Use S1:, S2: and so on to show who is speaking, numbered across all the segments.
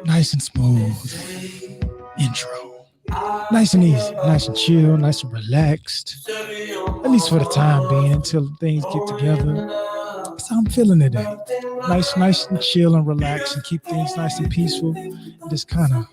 S1: Nice and smooth intro. Nice and easy, nice and chill, nice and relaxed. At least for the time being, until things get together. That's how I'm feeling today. Nice and chill and relaxed and keep things nice and peaceful. Just kind of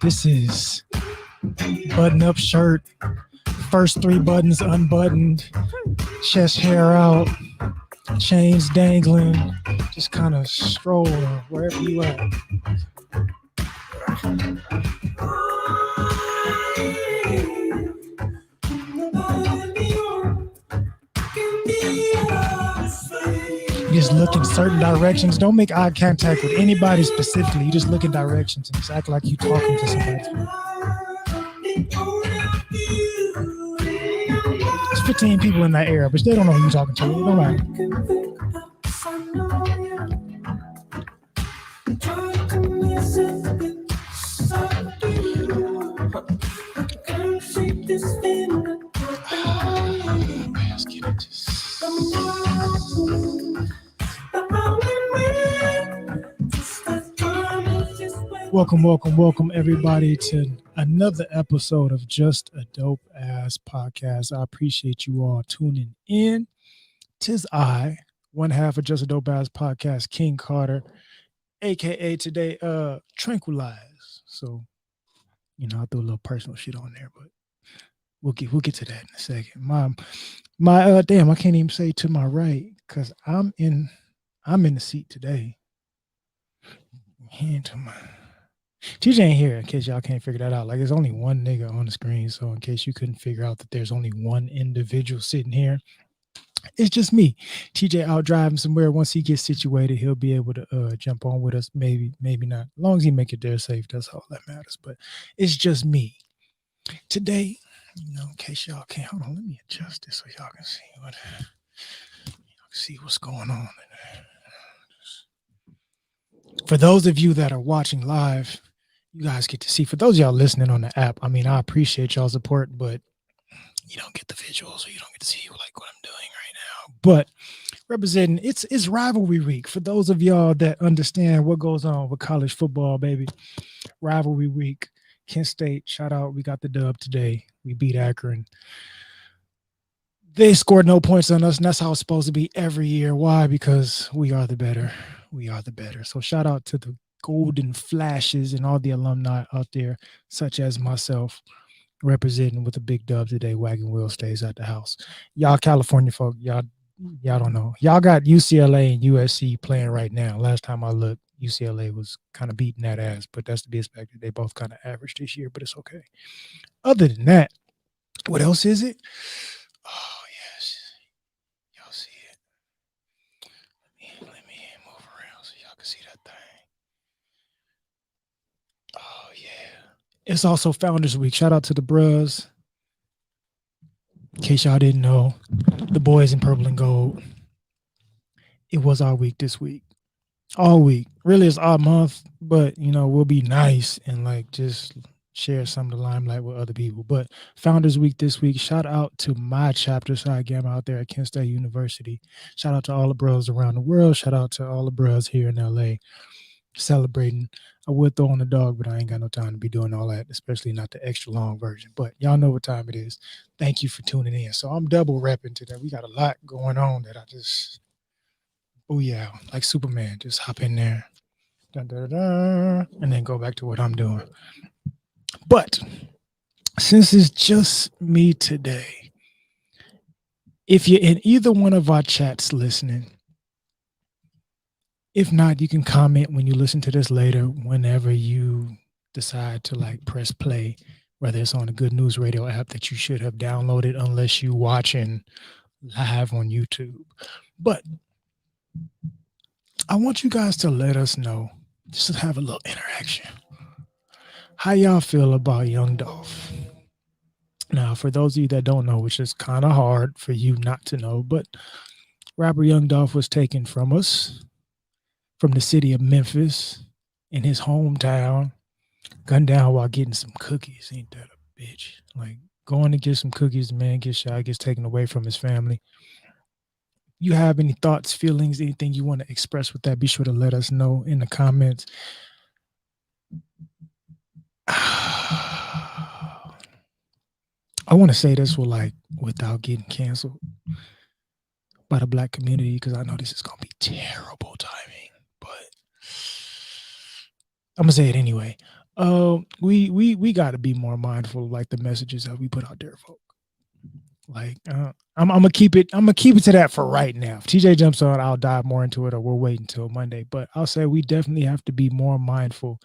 S1: This is button up shirt, first 3 buttons unbuttoned, chest hair out, chains dangling, just kind of strolling wherever you at. You just look in certain directions. Don't make eye contact with anybody specifically. You just look in directions and just act like you talking to somebody. There's 15 people in that area, but they don't know who you're talking to. It don't matter. Let's get into this. Welcome everybody to another episode of Just a Dope Ass Podcast. I appreciate you all tuning in. 'Tis I, one half of Just a Dope Ass Podcast, King Carter, aka today Tranquilize. So, I threw a little personal shit on there, but we'll get to that in a second. My damn, I can't even say to my right because I'm in the seat today. Hand to my TJ ain't here, in case y'all can't figure that out. Like, there's only one nigga on the screen, so in case you couldn't figure out that there's only one individual sitting here, it's just me. TJ out driving somewhere. Once he gets situated, he'll be able to jump on with us. Maybe not. As long as he make it there safe, that's all that matters. But it's just me today. In case y'all can't, hold on, let me adjust this so y'all can see what's going on. For those of you that are watching live, you guys get to see. For those of y'all listening on the app, I appreciate y'all's support, but you don't get the visuals, or you don't get to see like what I'm doing right now. But representing, it's rivalry week. For those of y'all that understand what goes on with college football, baby, rivalry week. Kent State, shout out, we got the dub today. We beat Akron. They scored no points on us, and that's how it's supposed to be every year. Why? Because we are the better. We are the better. So shout out to the Golden Flashes and all the alumni out there, such as myself, representing with a big dub today. Wagon wheel stays at the house. Y'all California folk, y'all don't know. Y'all got UCLA and USC playing right now. Last time I looked, UCLA was kind of beating that ass, but that's to be expected. They both kind of average this year, but it's okay. Other than that, what else is it? Oh, yes. Y'all see it. Let me move around so y'all can see that thing. Oh, yeah. It's also Founders Week. Shout out to the bros. In case y'all didn't know, the boys in purple and gold. It was our week this week. All week. Really, it's our month, but, we'll be nice and, just share some of the limelight with other people. But Founders Week this week, shout out to my chapter, Psi Gamma, out there at Kent State University. Shout out to all the bros around the world. Shout out to all the bros here in LA celebrating. I would throw on the dog, but I ain't got no time to be doing all that, especially not the extra long version. But y'all know what time it is. Thank you for tuning in. So I'm double repping today. We got a lot going on that I just... Oh, yeah, like Superman, just hop in there, and then go back to what I'm doing. But since it's just me today, If you're in either one of our chats listening, if not, you can comment when you listen to this later, whenever you decide to like press play, whether it's on a Good News Radio app that you should have downloaded unless you watching live on YouTube. But I want you guys to let us know, just to have a little interaction. How y'all feel about Young Dolph? Now, for those of you that don't know, which is kind of hard for you not to know, but rapper Young Dolph was taken from us, from the city of Memphis, in his hometown, gunned down while getting some cookies. Ain't that a bitch? Like, going to get some cookies, the man gets shot, gets taken away from his family. You have any thoughts, feelings, anything you want to express with that, be sure to let us know in the comments. I want to say this without getting canceled by the black community, because I know this is gonna be terrible timing, but I'm gonna say it anyway. We got to be more mindful of like the messages that we put out there, folks. Like, I'm gonna keep it. I'm gonna keep it to that for right now. If TJ jumps on, I'll dive more into it, or we'll wait until Monday. But I'll say we definitely have to be more mindful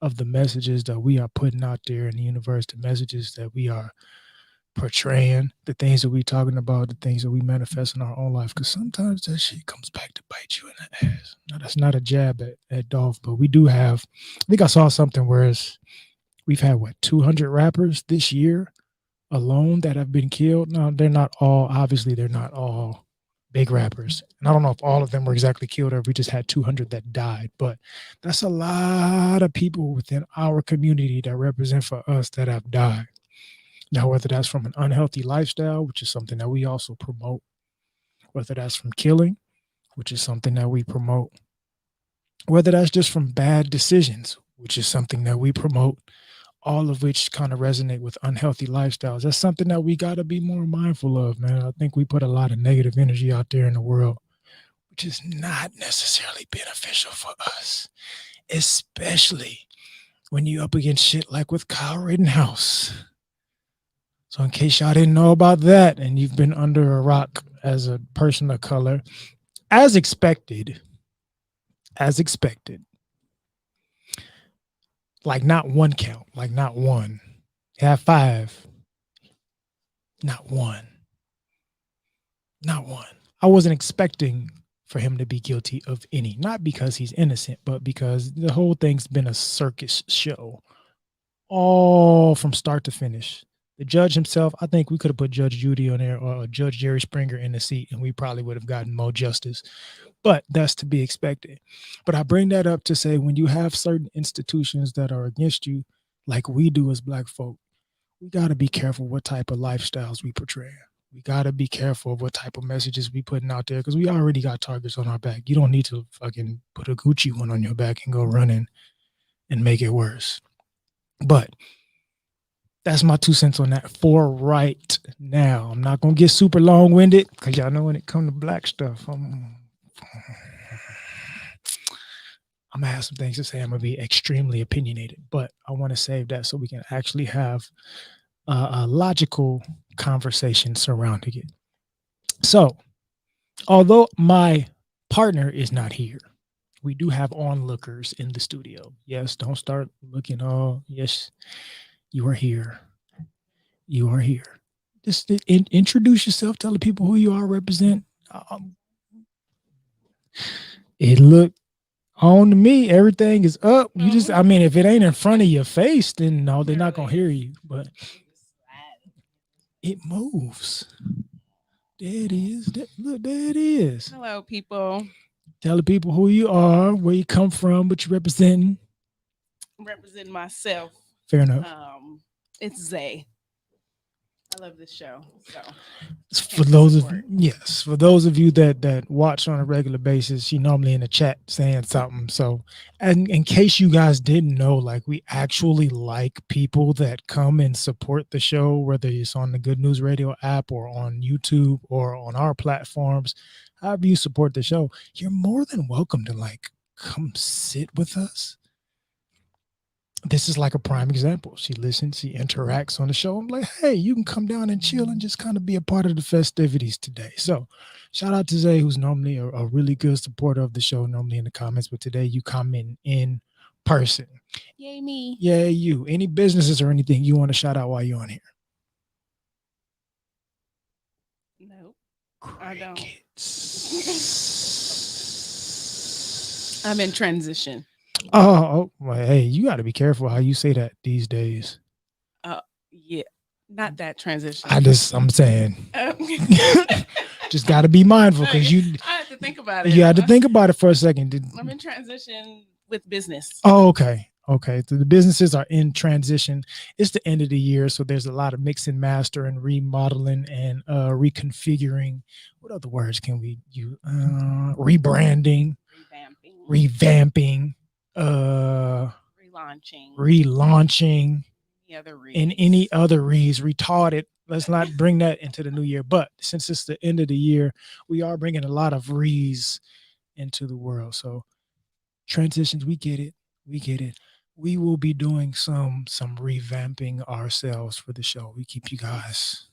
S1: of the messages that we are putting out there in the universe, the messages that we are portraying, the things that we talking about, the things that we manifest in our own life. Because sometimes that shit comes back to bite you in the ass. Now, that's not a jab at Dolph, but we do have. I think I saw something where we've had 200 rappers this year alone that have been killed. Now, they're not all big rappers. And I don't know if all of them were exactly killed or if we just had 200 that died, but that's a lot of people within our community that represent for us that have died. Now, whether that's from an unhealthy lifestyle, which is something that we also promote, whether that's from killing, which is something that we promote, whether that's just from bad decisions, which is something that we promote, all of which kind of resonate with unhealthy lifestyles. That's something that we got to be more mindful of, man. I think we put a lot of negative energy out there in the world, which is not necessarily beneficial for us, especially when you up against shit like with Kyle Rittenhouse. So in case y'all didn't know about that and you've been under a rock as a person of color, as expected, like not one count, like not one. You have 5, not one. Not one. I wasn't expecting for him to be guilty of any, not because he's innocent, but because the whole thing's been a circus show, all from start to finish. The judge himself, I think we could have put Judge Judy on there or Judge Jerry Springer in the seat, and we probably would have gotten more justice. But that's to be expected. But I bring that up to say when you have certain institutions that are against you, like we do as Black folk, we got to be careful what type of lifestyles we portray. We got to be careful of what type of messages we putting out there, because we already got targets on our back. You don't need to fucking put a Gucci one on your back and go running and make it worse. But that's my 2 cents on that for right now. I'm not going to get super long-winded, because y'all know when it comes to black stuff, I'm going to have some things to say. I'm going to be extremely opinionated, but I want to save that so we can actually have a logical conversation surrounding it. So, although my partner is not here, we do have onlookers in the studio. Yes, don't start looking. Oh, yes, you are here. You are here. Just introduce yourself. Tell the people who you are. Represent. It looked on to me. Everything is up. You just, I mean, if it ain't in front of your face, then no, they're not gonna hear you. But it moves. There it is. Look, there it is.
S2: Hello, people.
S1: Tell the people who you are, where you come from, what you representing.
S2: I'm representing myself.
S1: Fair enough.
S2: It's Zay. I love this show. So
S1: for those of you that watch on a regular basis, she normally in the chat saying something. So, and in case you guys didn't know, like we actually like people that come and support the show, whether it's on the Good News Radio app or on YouTube or on our platforms. However you support the show, you're more than welcome to like come sit with us. this is like a prime example. She listens, she interacts on the show. I'm like, hey, you can come down and chill and just kind of be a part of the festivities today. So shout out to Zay, who's normally a really good supporter of the show, normally in the comments, but today you comment in person.
S2: Yay me.
S1: Yeah, you. Any businesses or anything you want to shout out while you're on here?
S2: Nope. I don't.
S1: Crickets.
S2: I'm in transition.
S1: Oh, well, hey, you got to be careful how you say that these days.
S2: Yeah. Not that transition.
S1: I'm saying, just got to be mindful because
S2: I had to think about it.
S1: you had to think about it for a second.
S2: I'm in transition with business.
S1: Oh, okay. Okay. So the businesses are in transition. It's the end of the year, so there's a lot of mix and master and remodeling and reconfiguring. What other words can we use? Rebranding, revamping, relaunching, and any other reads, retarded. Let's not bring that into the new year. But since it's the end of the year, we are bringing a lot of re's into the world. So transitions, we get it. We get it. We will be doing some revamping ourselves for the show. We keep you guys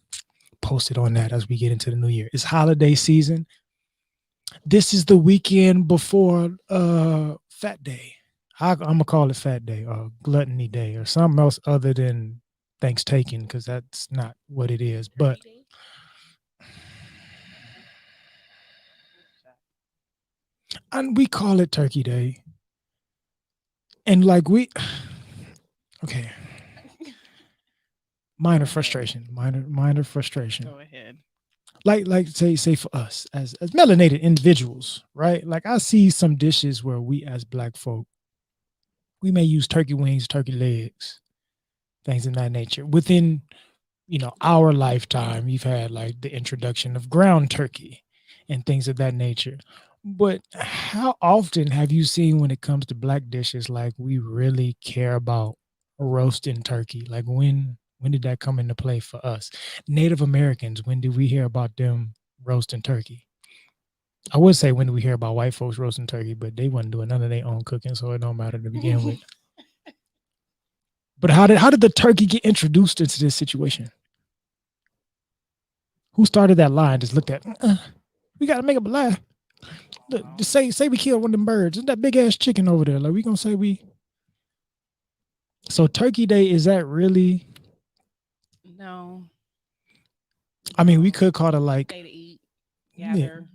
S1: posted on that as we get into the new year. It's holiday season. This is the weekend before Fat Day. I'm gonna call it Fat Day or Gluttony Day or something else other than Thanksgiving because that's not what it is. But and we call it Turkey Day. And like okay. Minor frustration.
S2: Go ahead.
S1: Like say for us as melanated individuals, right? Like I see some dishes where we as Black folk, we may use turkey wings, turkey legs, things of that nature. Within, our lifetime, you've had like the introduction of ground turkey and things of that nature. But how often have you seen when it comes to Black dishes, like we really care about roasting turkey? Like when did that come into play for us? Native Americans, when did we hear about them roasting turkey? I would say when did we hear about white folks roasting turkey, but they wasn't doing none of their own cooking, so it don't matter to begin with. But how did the turkey get introduced into this situation? Who started that line? Just looked at, we got to make up a lie. Look, just say we killed one of them birds. It's that big ass chicken over there. Like we gonna say we. So Turkey Day, is that really?
S2: No.
S1: I mean, we could call it like
S2: day to eat, gather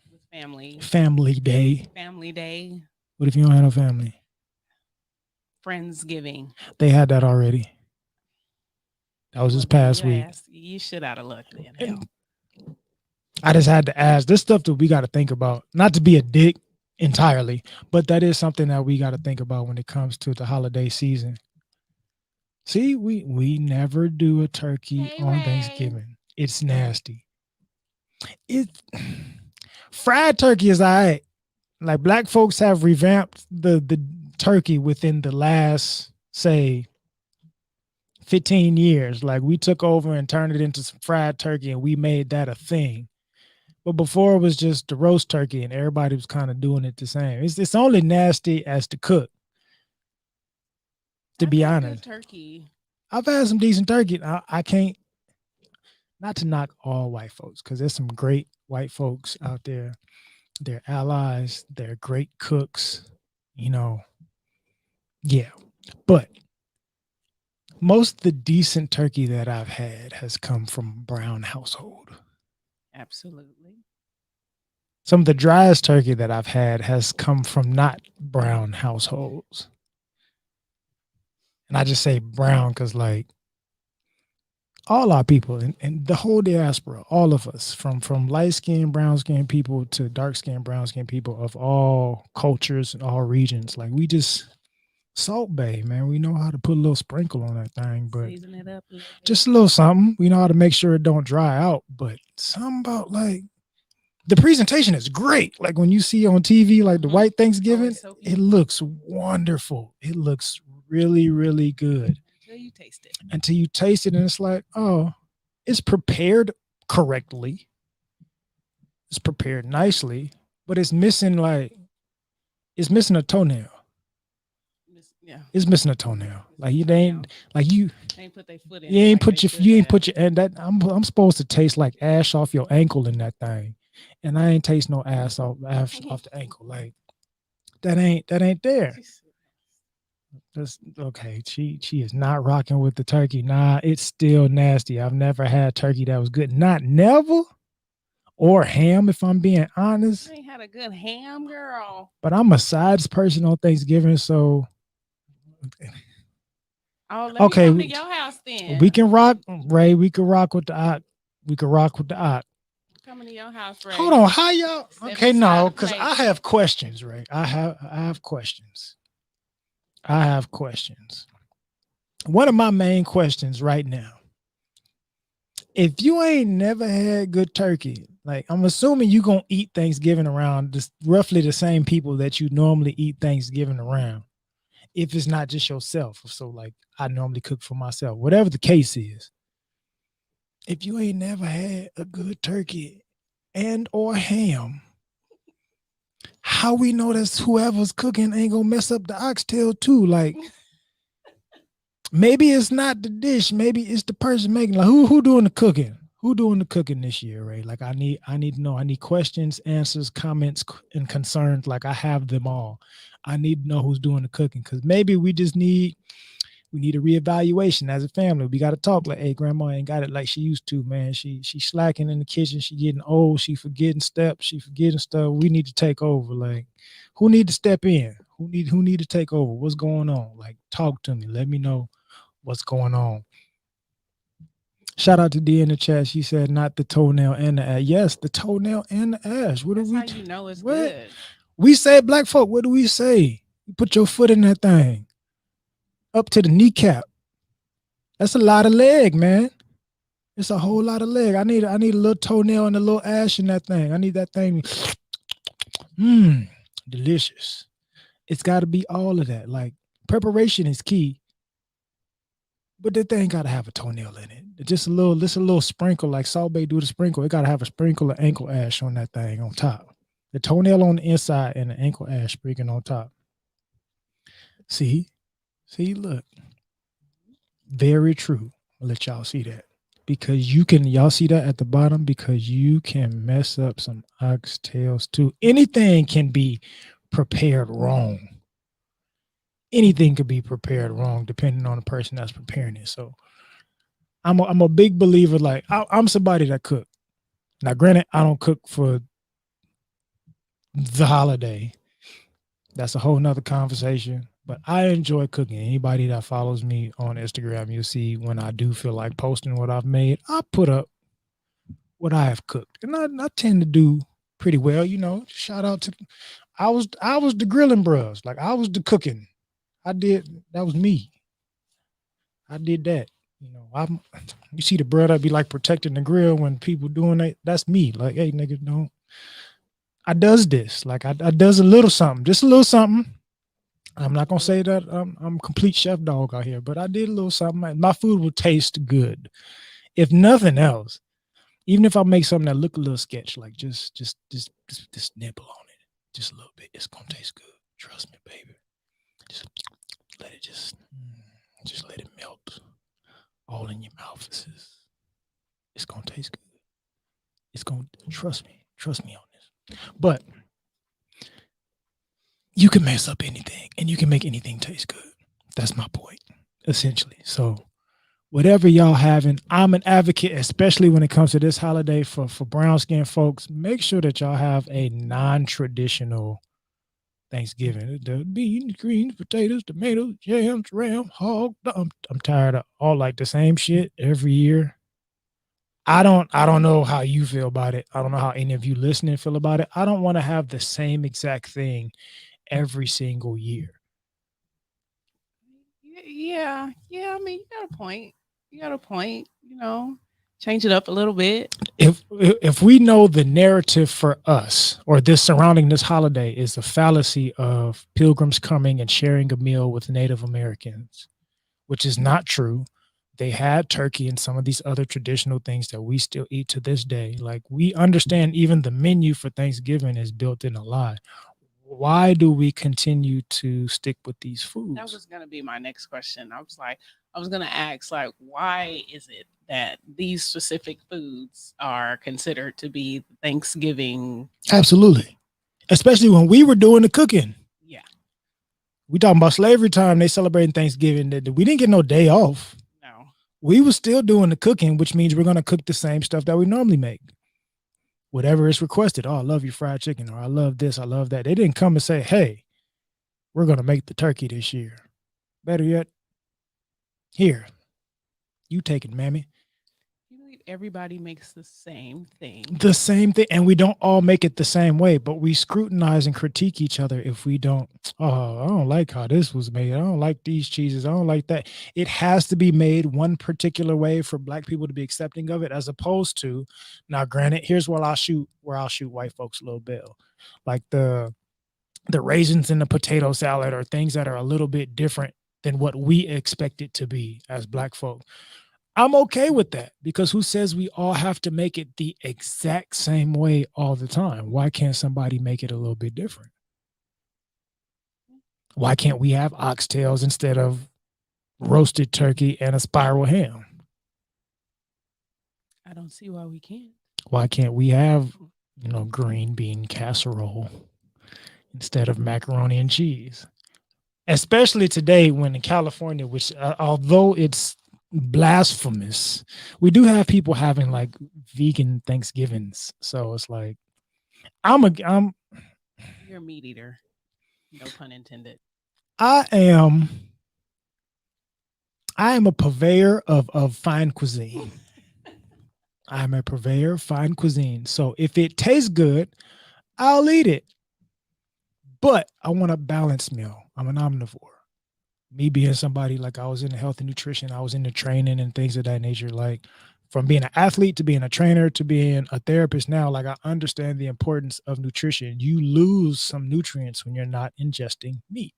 S2: with family.
S1: Family Day.
S2: Family Day.
S1: What if you don't have no family?
S2: Friendsgiving.
S1: They had that already. That was this past week.
S2: You should have looked in.
S1: I just had to ask. This stuff that we got to think about. Not to be a dick entirely, but that is something that we got to think about when it comes to the holiday season. See, we never do a turkey on Thanksgiving. It's nasty. Fried turkey is all right. Like Black folks have revamped the turkey within the last, say, 15 years. Like we took over and turned it into some fried turkey and we made that a thing. But before it was just the roast turkey and everybody was kind of doing it the same. It's only nasty as to cook. To be honest,
S2: turkey.
S1: I've had some decent turkey. I can't, not to knock all white folks, because there's some great white folks out there. They're allies. They're great cooks. Yeah. But most of the decent turkey that I've had has come from brown household.
S2: Absolutely.
S1: Some of the driest turkey that I've had has come from not brown households. And I just say brown because, like, all our people and the whole diaspora, all of us, from light-skinned, brown-skinned people to dark-skinned, brown-skinned people of all cultures and all regions, like, we just Salt Bay, man. We know how to put a little sprinkle on that thing, but
S2: season it up
S1: just a little something. We know how to make sure it don't dry out, but something about like the presentation is great. Like when you see on TV, like the white Thanksgiving, it looks wonderful. It looks really, really good. Until you taste it and it's like, oh, it's prepared correctly. It's prepared nicely, but it's missing a toenail.
S2: Yeah.
S1: It's missing a toenail. Like you ain't like
S2: They ain't put their foot in
S1: you
S2: it
S1: ain't
S2: like they
S1: put your
S2: should
S1: you ain't
S2: have.
S1: put your and that I'm supposed to taste like ash off your ankle in that thing, and I ain't taste no ash off the ankle. Like that ain't there. That's okay. She is not rocking with the turkey. Nah, it's still nasty. I've never had turkey that was good. Not never or ham, if I'm being honest.
S2: You ain't had a good ham, girl.
S1: But I'm a sides person on Thanksgiving, so
S2: Oh, let me
S1: okay,
S2: come to your house
S1: we
S2: then.
S1: can rock, Ray. We can rock with the ox. We can rock with the ox.
S2: Coming to your house,
S1: Hold
S2: Ray.
S1: on, how y'all?
S2: Step
S1: Okay,
S2: inside
S1: no,
S2: the
S1: because
S2: plate.
S1: I have questions, Ray. I have questions. I have questions. One of my main questions right now: if you ain't never had good turkey, like I'm assuming you gonna eat Thanksgiving around this, roughly the same people that you normally eat Thanksgiving around. If it's not just yourself, so like I normally cook for myself, whatever the case is. If you ain't never had a good turkey and or ham, how we know that whoever's cooking ain't gonna mess up the oxtail too? Like maybe it's not the dish, maybe it's the person making. Like who doing the cooking? Who doing the cooking this year, Ray? Like I need to know. I need questions, answers, comments, and concerns. Like I have them all. I need to know who's doing the cooking because maybe we need a reevaluation as a family. We got to talk like, hey, grandma ain't got it like she used to, man. She slacking in the kitchen. She getting old. She forgetting steps. She forgetting stuff. We need to take over. Like, who need to step in? Who need to take over? What's going on? Like, talk to me. Let me know what's going on. Shout out to D in the chat. She said not the toenail and the ash. Yes, the toenail and the ash. What do
S2: That's
S1: we?
S2: how you know it's
S1: What
S2: good.
S1: we say, black folk? What do we say? You put your foot in that thing up to the kneecap. That's a lot of leg, man. It's a whole lot of leg. I need a little toenail and a little ash in that thing. I need that thing. Mmm, delicious. It's got to be all of that. Like preparation is key, but that thing got to have a toenail in it. Just a little sprinkle, like Salt Bay do the sprinkle. It got to have a sprinkle of ankle ash on that thing on top. The toenail on the inside and the ankle ash sprinkling on top. See, look, very true. I'll let y'all see that. Because y'all see that at the bottom, because you can mess up some oxtails too. Anything can be prepared wrong. Anything could be prepared wrong depending on the person that's preparing it. So I'm a big believer. Like I'm somebody that cook. Now, granted, I don't cook for the holiday. That's a whole nother conversation. But I enjoy cooking. Anybody that follows me on Instagram, you'll see when I do feel like posting what I've made, I put up what I have cooked, and I tend to do pretty well. Shout out to I was the grilling bros, like I was the cooking. I did that was me. I did that. I'm you see the bro that be like protecting the grill when people doing that. That's me. Like, hey, nigga, don't. I does this. Like I does a little something, just a little something. I'm not gonna say that I'm complete chef dog out here, but I did a little something. My food will taste good, if nothing else. Even if I make something that look a little sketch, like just nibble on it, just a little bit, it's gonna taste good. Trust me, baby. Just let it just let it melt all in your mouth. It's gonna taste good. It's gonna trust me on this. But you can mess up anything, and you can make anything taste good. That's my point, essentially. So whatever y'all having, I'm an advocate, especially when it comes to this holiday for brown skin folks. Make sure that y'all have a non-traditional Thanksgiving. The beans, greens, potatoes, tomatoes, yams, ram, hog. I'm tired of all like the same shit every year. I don't know how you feel about it. I don't know how any of you listening feel about it. I don't want to have the same exact thing every single year.
S2: Yeah. I mean, you got a point. You got a point. Change it up a little bit.
S1: If we know the narrative for us or this surrounding this holiday is the fallacy of pilgrims coming and sharing a meal with Native Americans, which is not true. They had turkey and some of these other traditional things that we still eat to this day. Like we understand even the menu for Thanksgiving is built in a lie. why do we continue to stick with these
S2: That
S1: foods?
S2: was gonna be my next question. I was gonna ask, like, why is it that these specific foods are considered to be Thanksgiving?
S1: Absolutely. Especially when we were doing the cooking.
S2: Yeah,
S1: We talking about slavery time, they celebrating Thanksgiving. We didn't get no day off.
S2: no,
S1: We were still doing the cooking, which means we're going to cook the same stuff that we normally make. Whatever is requested. Oh, I love your fried chicken, or I love this, I love that. They didn't come and say, hey, we're going to make the turkey this year. Better yet, here, you take it, mammy.
S2: you believe everybody makes the same thing.
S1: The same thing. And we don't all make it the same way, but we scrutinize and critique each other if we don't. Oh, I don't like how this was made. I don't like these cheeses. I don't like that. It has to be made one particular way for Black people to be accepting of it, as opposed to, now granted, here's where I'll shoot white folks a little bit. Like the raisins in the potato salad are things that are a little bit different than what we expect it to be as Black folk. I'm okay with that, because who says we all have to make it the exact same way all the time? Why can't somebody make it a little bit different? Why can't we have oxtails instead of roasted turkey and a spiral ham?
S2: I don't see why we can't.
S1: Why can't we have, green bean casserole instead of macaroni and cheese? Especially today when in California, which although it's blasphemous, we do have people having like vegan Thanksgivings. So it's like I'm
S2: You're a meat eater. No pun intended.
S1: I am I am a purveyor of fine cuisine. I'm a purveyor of fine cuisine. So if it tastes good, I'll eat it. But I want a balanced meal. I'm an omnivore. Me being somebody, like, I was in the health and nutrition, I was in the training and things of that nature. Like, from being an athlete to being a trainer to being a therapist now, like, I understand the importance of nutrition. You lose some nutrients when you're not ingesting meat.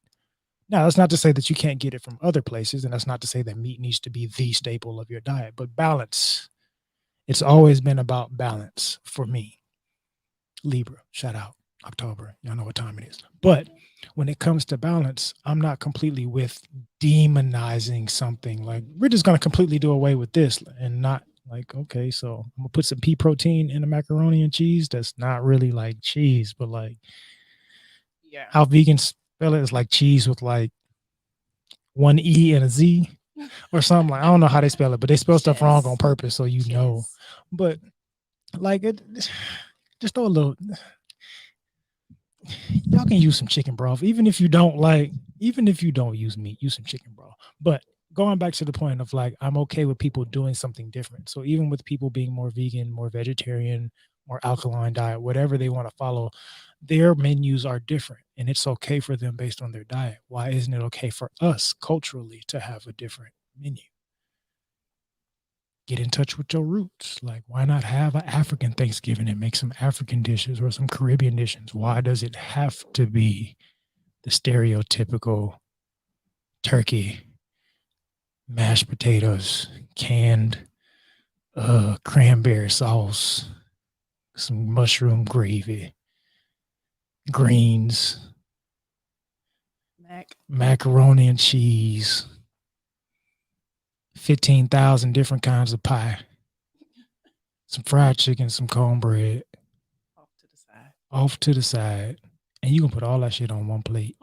S1: Now, that's not to say that you can't get it from other places, and that's not to say that meat needs to be the staple of your diet, but balance. It's always been about balance for me. Libra, shout out, October. Y'all know what time it is. But when it comes to balance, I'm not completely with demonizing something. Like, we're just going to completely do away with this and not like, okay, so I'm going to put some pea protein in the macaroni and cheese. That's not really like cheese, but like,
S2: Yeah.
S1: how vegans spell it is like cheese with like one E and a Z or something. Like, I don't know how they spell it, but they spell stuff wrong on purpose, so you know. But like, it just throw a little. Y'all can use some chicken broth, even if you don't use meat, use some chicken broth. But going back to the point of, like, I'm okay with people doing something different. So even with people being more vegan, more vegetarian, more alkaline diet, whatever they want to follow, their menus are different, and it's okay for them based on their diet. Why isn't it okay for us culturally to have a different menu? Get in touch with your roots. Like, why not have an African Thanksgiving and make some African dishes or some Caribbean dishes? Why does it have to be the stereotypical turkey, mashed potatoes, canned cranberry sauce, some mushroom gravy, greens, macaroni and cheese, 15,000 different kinds of pie, some fried chicken, some cornbread, off to the side, and you can put all that shit on one plate.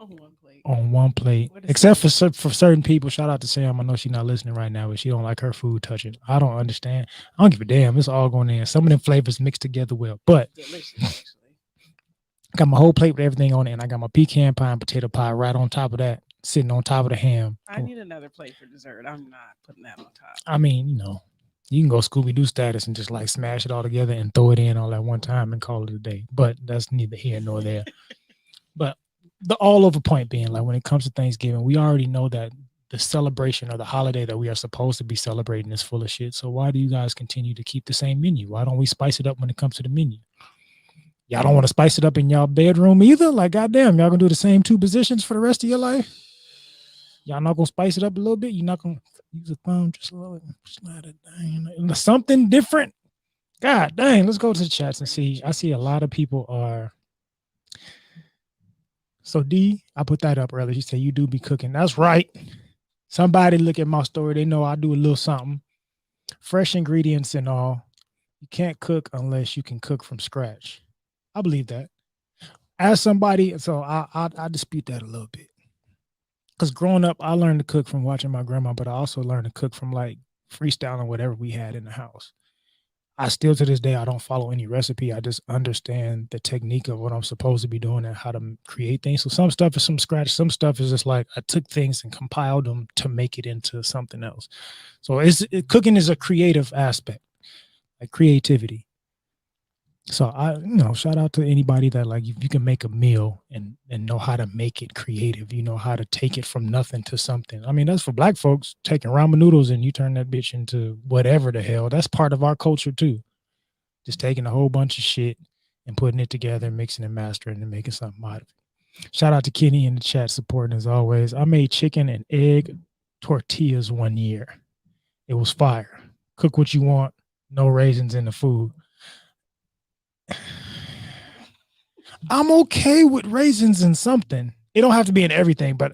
S1: On one plate, except for certain people. Shout out to Sam. I know she's not listening right now, but she don't like her food touching. I don't understand. I don't give a damn. It's all going in. Some of them flavors mixed together well, but
S2: Delicious, actually.
S1: got my whole plate with everything on it, and I got my pecan pie and potato pie right on top of that, sitting on top of the ham.
S2: I need another plate for dessert. I'm not putting that on top.
S1: I mean, you can go Scooby-Doo status and just like smash it all together and throw it in all at one time and call it a day. But that's neither here nor there. But the all over point being, like, when it comes to Thanksgiving, we already know that the celebration or the holiday that we are supposed to be celebrating is full of shit. So why do you guys continue to keep the same menu? Why don't we spice it up when it comes to the menu? Y'all don't want to spice it up in y'all bedroom either? Like, goddamn, y'all gonna do the same two positions for the rest of your life? Y'all not gonna spice it up a little bit? You're not gonna use a thumb, just a little, slide it down, something different? God dang, let's go to the chats and see. I see a lot of people are So D, I put that up earlier. She said you do be cooking. That's right. Somebody look at my story. They know I do a little something. Fresh ingredients and all. You can't cook unless you can cook from scratch. I believe that. As somebody, so I dispute that a little bit. Because growing up, I learned to cook from watching my grandma, but I also learned to cook from like freestyling whatever we had in the house. I still to this day I don't follow any recipe. I just understand the technique of what I'm supposed to be doing and how to create things. So some stuff is from scratch. Some stuff is just like I took things and compiled them to make it into something else. So cooking is a creative aspect, like creativity. So shout out to anybody that like if you can make a meal and know how to make it creative, you know how to take it from nothing to something. I mean, that's for black folks taking ramen noodles and you turn that bitch into whatever the hell. That's part of our culture too. Just taking a whole bunch of shit and putting it together, mixing and mastering and making something out of it. Shout out to Kenny in the chat supporting as always. I made chicken and egg tortillas one year. It was fire. Cook what you want. No raisins in the food. I'm okay with raisins in something. It don't have to be in everything, but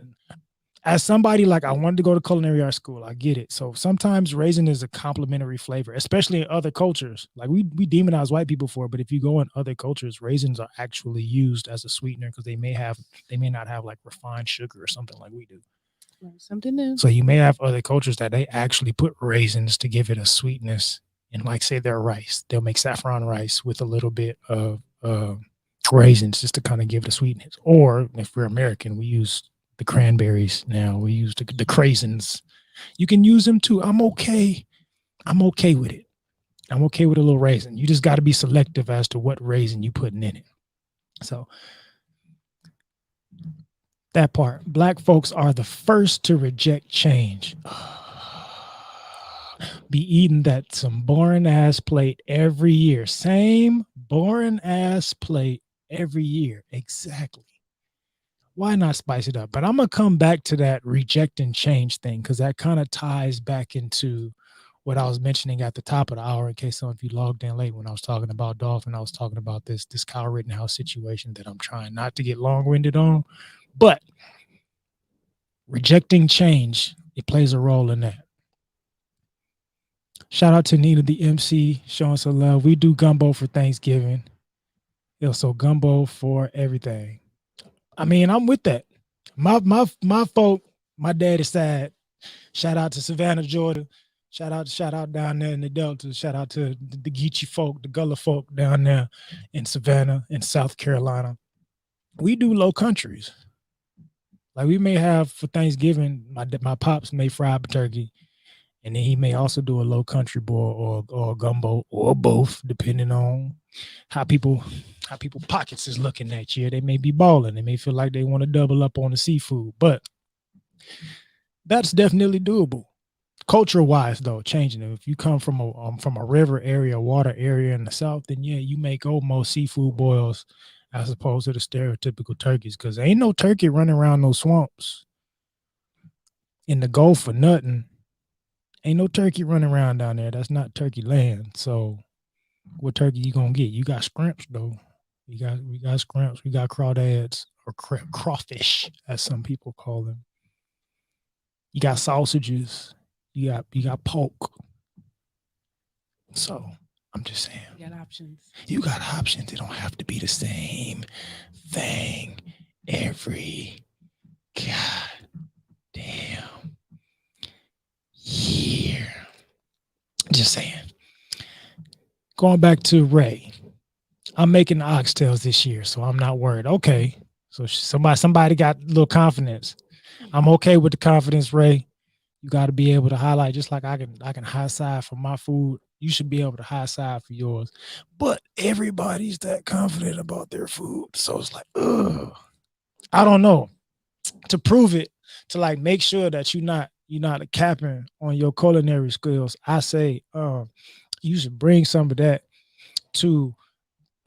S1: as somebody like I wanted to go to culinary art school, I get it. So sometimes raisin is a complementary flavor, especially in other cultures. Like we demonize white people for it, but if you go in other cultures, raisins are actually used as a sweetener because they may not have like refined sugar or something like we do.
S2: Something new.
S1: So you may have other cultures that they actually put raisins to give it a sweetness. And like say their rice, they'll make saffron rice with a little bit of raisins just to kind of give it a sweetness. Or if we're American, we use the cranberries now. We use the craisins. You can use them too. I'm okay. I'm okay with it. I'm okay with a little raisin. You just got to be selective as to what raisin you putting in it. So that part. Black folks are the first to reject change. Be eating that some boring ass plate every year. Same boring ass plate every year. Exactly. Why not spice it up? But I'm going to come back to that reject and change thing because that kind of ties back into what I was mentioning at the top of the hour in case some of you logged in late when I was talking about Dolphin. I was talking about this Kyle Rittenhouse situation that I'm trying not to get long-winded on. But rejecting change, it plays a role in that. Shout out to Nina, the MC, showing some love. We do gumbo for Thanksgiving. So gumbo for everything. I mean, I'm with that. My folk, my daddy's side. Shout out to Savannah, Georgia. Shout out down there in the Delta. Shout out to the Geechee folk, the Gullah folk down there in Savannah, in South Carolina. We do low countries. Like we may have for Thanksgiving, my pops may fry up a turkey, and then he may also do a low country boil or a gumbo or both, depending on how people pockets is looking that year. They may be balling. They may feel like they want to double up on the seafood, but that's definitely doable. Culture wise, though, changing it. If you come from a river area, water area in the South, then yeah, you make almost seafood boils as opposed to the stereotypical turkeys because ain't no turkey running around those swamps in the Gulf for nothing. Ain't no turkey running around down there. That's not turkey land. So what turkey you gonna get? You got scrimps though. We got scrimps. We got crawdads or crawfish, as some people call them. You got sausages. You got pork. So I'm just saying.
S2: You got options.
S1: You got options. It don't have to be the same thing every goddamn year. Just saying. Going back to Ray. I'm making the oxtails this year, so I'm not worried. Okay. So somebody got a little confidence. I'm okay with the confidence, Ray. You got to be able to highlight, just like I can high side for my food. You should be able to high side for yours. But everybody's that confident about their food. So it's like, ugh. I don't know. To prove it, to like make sure that you're not a capping on your culinary skills, I say you should bring some of that to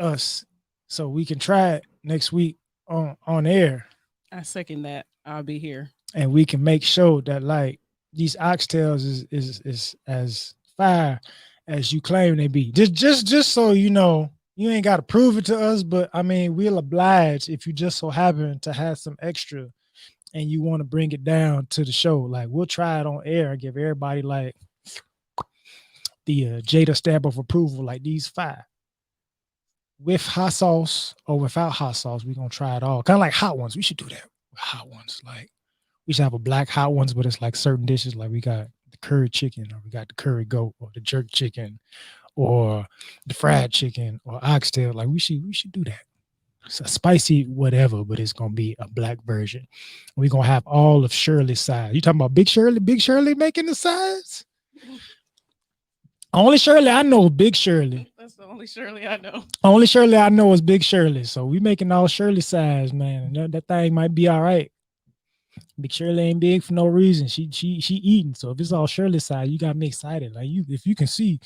S1: us so we can try it next week on air.
S2: I second that. I'll be here.
S1: And we can make sure that like these oxtails is as fire as you claim they be. Just so you know, You ain't got to prove it to us, but I mean, we'll oblige if you just so happen to have some extra and you want to bring it down to the show. Like we'll try it on air and give everybody like the JADA stamp of approval, like these 5 with hot sauce or without hot sauce. We're gonna try it all. Kind of like hot ones. We should do that with hot ones. Like we should have a black hot ones, but it's like certain dishes. Like we got the curry chicken, or we got the curry goat, or the jerk chicken, or the fried chicken, or oxtail. Like we should do that. It's a spicy whatever, but it's gonna be a black version. We're gonna have all of Shirley's sides. You talking about Big Shirley? Big Shirley making the sides? Only Shirley I know is Big Shirley.
S2: That's the only Shirley I know.
S1: Only Shirley I know is Big Shirley. So we making all Shirley size, man. That thing might be all right. Big Shirley ain't big for no reason. She eating. So if it's all Shirley size, you got me excited. Like if you can see,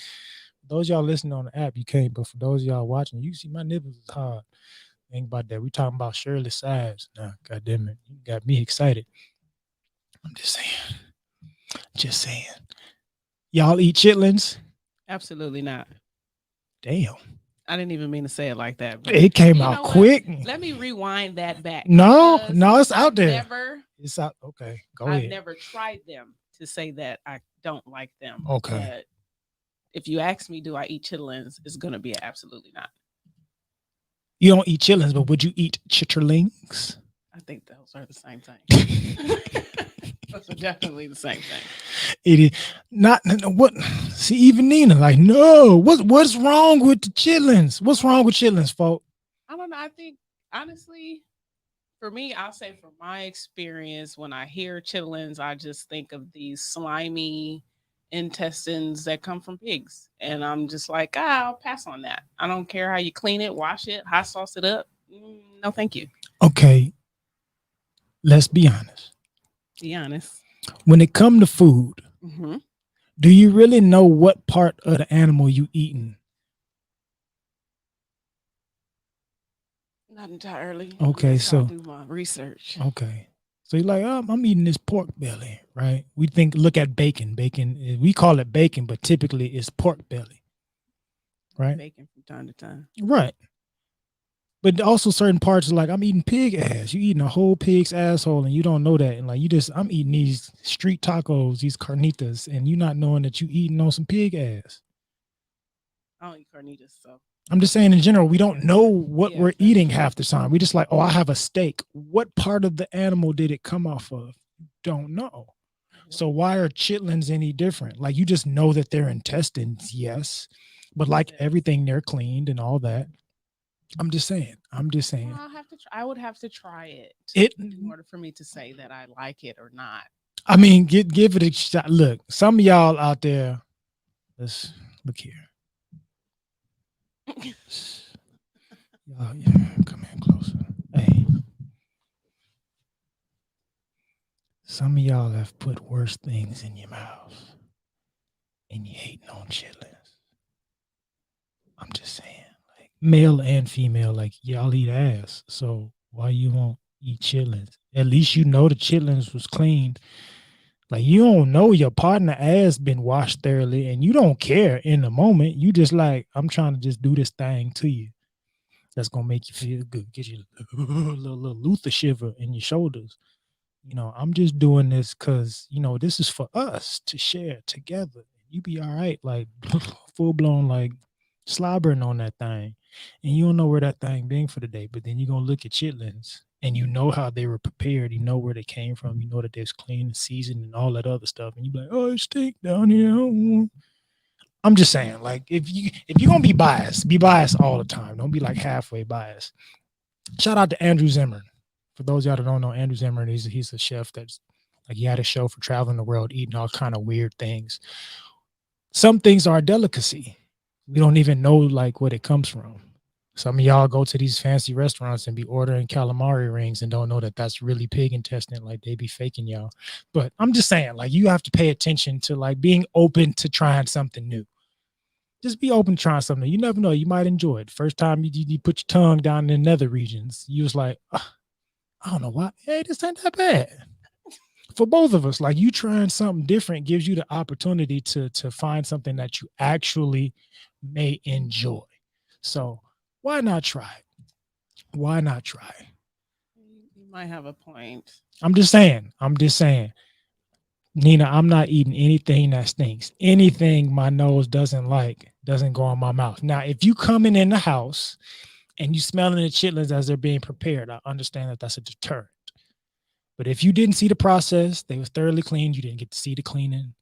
S1: those y'all listening on the app, you can't. But for those y'all watching, you can see my nipples is hard. Think about that. We talking about Shirley size. Nah, God damn it, you got me excited. I'm just saying. Just saying. Y'all eat chitlins?
S2: Absolutely not.
S1: Damn.
S2: I didn't even mean to say it like that. But
S1: it came out quick.
S2: Let me rewind that back.
S1: No, it's out there. It's out. Okay, go ahead.
S2: I've never tried them to say that I don't like them.
S1: Okay.
S2: But if you ask me, do I eat chitlins? It's going to be absolutely not.
S1: You don't eat chitlins, but would you eat chitterlings?
S2: I think those are the same thing. Those are definitely the same thing.
S1: It is not what. See, even Nina, like, no. What's wrong with the chitlins? What's wrong with chitlins, folks?
S2: I don't know. I think honestly, for me, I'll say from my experience, when I hear chitlins, I just think of these slimy intestines that come from pigs, and I'm just like, I'll pass on that. I don't care how you clean it, wash it, hot sauce it up. No, thank you.
S1: Okay, let's be honest.
S2: Be honest.
S1: When it comes to food,
S2: mm-hmm.
S1: Do you really know what part of the animal you eating?
S2: Not entirely.
S1: Okay, so
S2: do my research.
S1: Okay, so you're like, I'm eating this pork belly, right? Look at bacon. Bacon, we call it bacon, but typically it's pork belly, right?
S2: Bacon from time to time,
S1: right? But also certain parts are like, I'm eating pig ass. You eating a whole pig's asshole and you don't know that. And like I'm eating these street tacos, these carnitas, and you not knowing that you eating on some pig ass.
S2: I don't eat carnitas, so
S1: I'm just saying in general, we don't know what we're eating half the time. We just like, I have a steak. What part of the animal did it come off of? Don't know. So why are chitlins any different? Like you just know that they're intestines, yes. But like everything, they're cleaned and all that. I'm just saying. Well,
S2: I would have to try it in order for me to say that I like it or not.
S1: I mean, give it a shot. Look, some of y'all out there, let's look here. Y'all, come in closer. Hey, some of y'all have put worse things in your mouth, and you hating on chitlins. I'm just saying. Male and female, like y'all eat ass, so why you won't eat chitlins? At least you know the chitlins was cleaned. Like you don't know your partner ass been washed thoroughly, and you don't care in the moment. You just like, I'm trying to just do this thing to you. That's gonna make you feel good, get you a little Luther shiver in your shoulders. I'm just doing this because this is for us to share together. You be all right, like full blown, like slobbering on that thing. And you don't know where that thing been for the day, but then you're gonna look at chitlins and you know how they were prepared, you know where they came from, you know that they're clean and seasoned and all that other stuff, and you be like, oh, it stink down here. I'm just saying, like, if you're gonna be biased all the time. Don't be like halfway biased. Shout out to Andrew Zimmern. For those of y'all that don't know, Andrew Zimmern, he's a chef that's like he had a show for traveling the world, eating all kind of weird things. Some things are a delicacy. We don't even know like what it comes from. Some of y'all go to these fancy restaurants and be ordering calamari rings and don't know that that's really pig intestine. Like they be faking y'all. But I'm just saying, like you have to pay attention to like being open to trying something new. Just be open to trying something. You never know. You might enjoy it. First time you put your tongue down in the nether regions, you was like, I don't know why. Hey, this ain't that bad. For both of us, like you trying something different gives you the opportunity to find something that you actually may enjoy. So Why not try it? Why not try?
S2: You might have a point.
S1: I'm just saying. I'm just saying. Nina, I'm not eating anything that stinks. Anything my nose doesn't like doesn't go in my mouth. Now, if you coming in the house and you smelling the chitlins as they're being prepared, I understand that that's a deterrent. But if you didn't see the process, they was thoroughly cleaned. You didn't get to see the cleaning.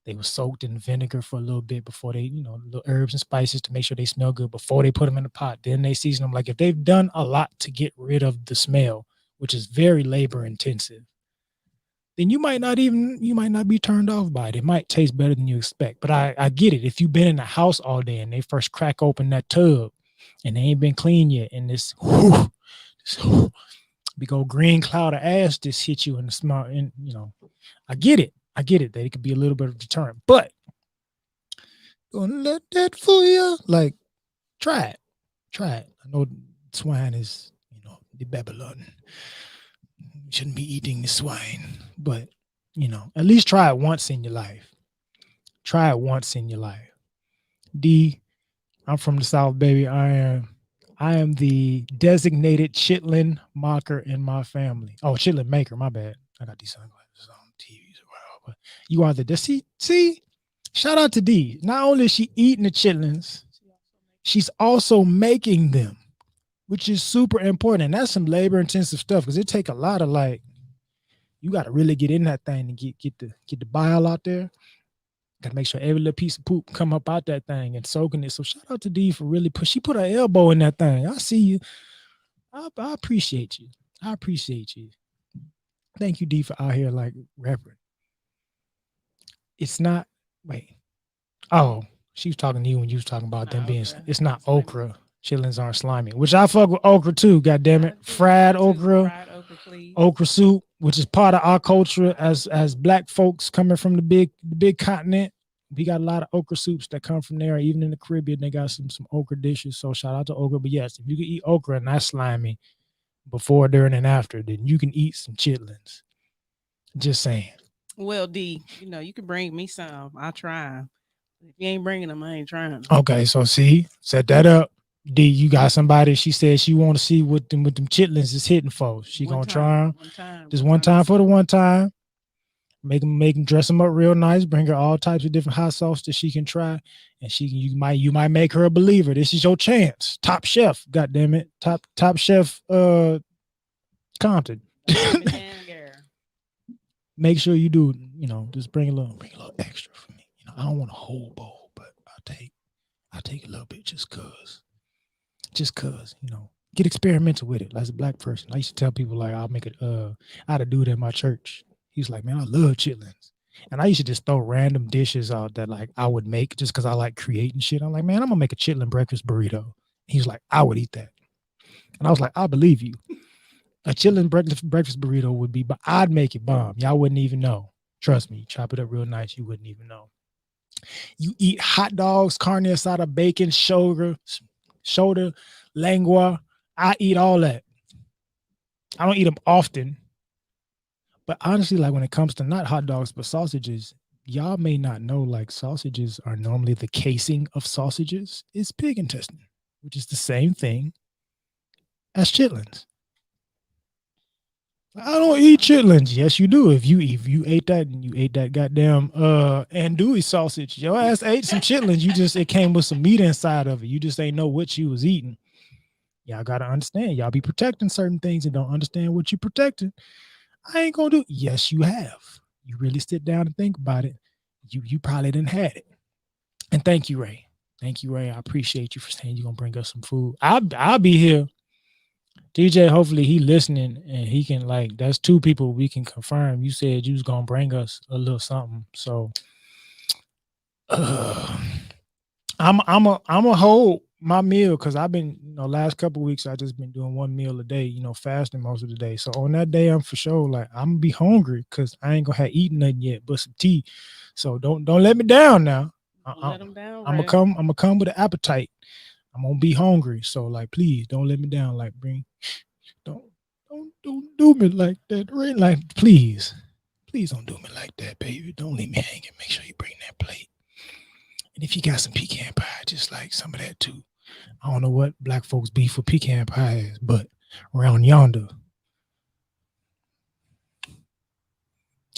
S1: They were soaked in vinegar for a little bit before they, little herbs and spices to make sure they smell good before they put them in the pot. Then they season them. Like if they've done a lot to get rid of the smell, which is very labor intensive, then you might not be turned off by it. It might taste better than you expect. But I get it. If you've been in the house all day and they first crack open that tub and they ain't been clean yet, and this big old green cloud of ash just hit you in the smell, and I get it. I get it that it could be a little bit of a deterrent, but don't let that fool you. Like, try it. Try it. I know swine is, the Babylon. You shouldn't be eating the swine, but at least try it once in your life. Try it once in your life. D, I'm from the South, baby. I am the designated chitlin mocker in my family. Oh, chitlin maker. My bad. I got these sunglasses on TVs around, but you are the see. Shout out to D. Not only is she eating the chitlins, she's also making them, which is super important. And that's some labor intensive stuff because it take a lot of you got to really get in that thing and get the bile out there. Got to make sure every little piece of poop come up out that thing and soaking it. So shout out to D for really she put her elbow in that thing. I see you. I appreciate you. I appreciate you. Thank you, D, for out here like reverend. It's not. Wait. Oh, she was talking to you when you was talking about them being. It's not okra. Chitlins aren't slimy, which I fuck with okra too. God damn it, fried okra, okra soup, which is part of our culture as Black folks coming from the big continent. We got a lot of okra soups that come from there. Even in the Caribbean, they got some okra dishes. So shout out to okra. But yes, if you can eat okra and not slimy before, during, and after, then you can eat some chitlins. Just saying.
S2: Well, D, you can bring me some. I'll try. If you ain't bringing them, I ain't trying.
S1: Okay, so see, set that up. D, you got somebody. She said she want to see what them chitlins is hitting for. She gonna try them. Just one time for the one time. Make them dress them up real nice. Bring her all types of different hot sauce that she can try, and you might make her a believer. This is your chance. Top Chef, God damn it, top chef, Compton. Make sure you do. Just bring a little extra for me. I don't want a whole bowl, but I'll take a little bit just cause, get experimental with it. As a Black person, I used to tell people like I'll make it. I had a dude at my church. He was like, man, I love chitlins. And I used to just throw random dishes out that like I would make just because I like creating shit. I'm like, man, I'm gonna make a chitlin breakfast burrito. He was like, I would eat that. And I was like, I believe you. A chitlin breakfast burrito would be, but I'd make it bomb. Y'all wouldn't even know. Trust me, chop it up real nice. You wouldn't even know. You eat hot dogs, carne asada, bacon, shoulder, lengua. I eat all that. I don't eat them often. But honestly, like when it comes to not hot dogs, but sausages, y'all may not know like sausages are normally the casing of sausages is pig intestine, which is the same thing as chitlins. I don't eat chitlins. Yes, you do. If you ate that and you ate that goddamn andouille sausage, your ass ate some chitlins. It came with some meat inside of it. You just ain't know what you was eating. Y'all gotta understand. Y'all be protecting certain things and don't understand what you protecting. I ain't gonna do. Yes, you have. You really sit down and think about it. You probably didn't had it. And thank you, Ray. Thank you, Ray. I appreciate you for saying you're gonna bring us some food. I'll be here. DJ, hopefully he listening and he can that's two people we can confirm. You said you was gonna bring us a little something. So I'm a hold my meal because I've been, last couple of weeks I just been doing one meal a day, fasting most of the day. So on that day, I'm for sure I'm gonna be hungry because I ain't gonna have eaten nothing yet but some tea. So don't let me down now.
S2: Let them down.
S1: I'm gonna come with an appetite. I'm gonna be hungry. So please don't let me down. Don't do me like that. Right? Please don't do me like that, baby. Don't leave me hanging. Make sure you bring that plate. And if you got some pecan pie, just some of that too. I don't know what black folks beef with pecan pie is, but around yonder,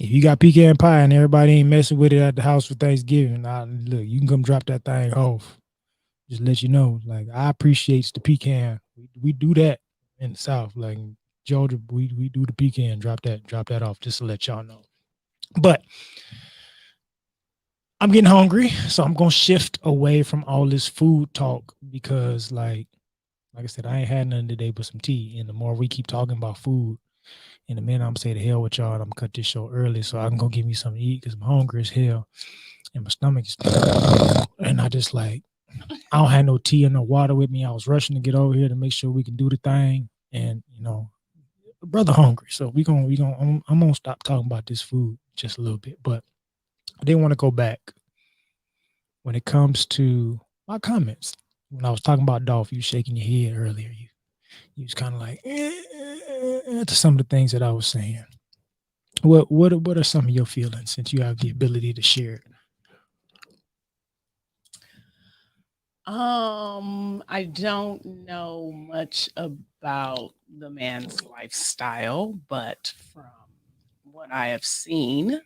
S1: if you got pecan pie and everybody ain't messing with it at the house for Thanksgiving, look, you can come drop that thing off. Just let you know, like I appreciate the pecan. We do that in the South, like Georgia. We do the pecan. Drop that off, just to let y'all know. But I'm getting hungry, so I'm gonna shift away from all this food talk because, like I said, I ain't had nothing today but some tea. And the more we keep talking about food, in a minute, I'm gonna say the hell with y'all. I'm gonna cut this show early so I can go get me something to eat because I'm hungry as hell and my stomach is. And I just like I don't have no tea or no water with me. I was rushing to get over here to make sure we can do the thing, and brother hungry. So I'm gonna stop talking about this food just a little bit, but I didn't want to go back when it comes to my comments. When I was talking about Dolph, you shaking your head earlier. You was kind of like to some of the things that I was saying. What are some of your feelings since you have the ability to share it?
S2: I don't know much about the man's lifestyle, but from what I have seen,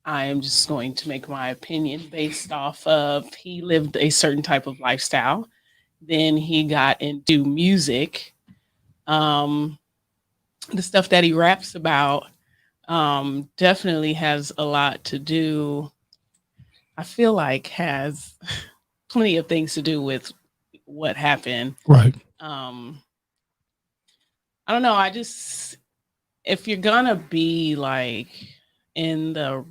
S2: I am just going to make my opinion based off of he lived a certain type of lifestyle. Then he got into music. Um, the stuff that he raps about definitely has a lot to do. I feel like has plenty of things to do with what happened.
S1: Right.
S2: Um, I don't know. I just if you're gonna be like in the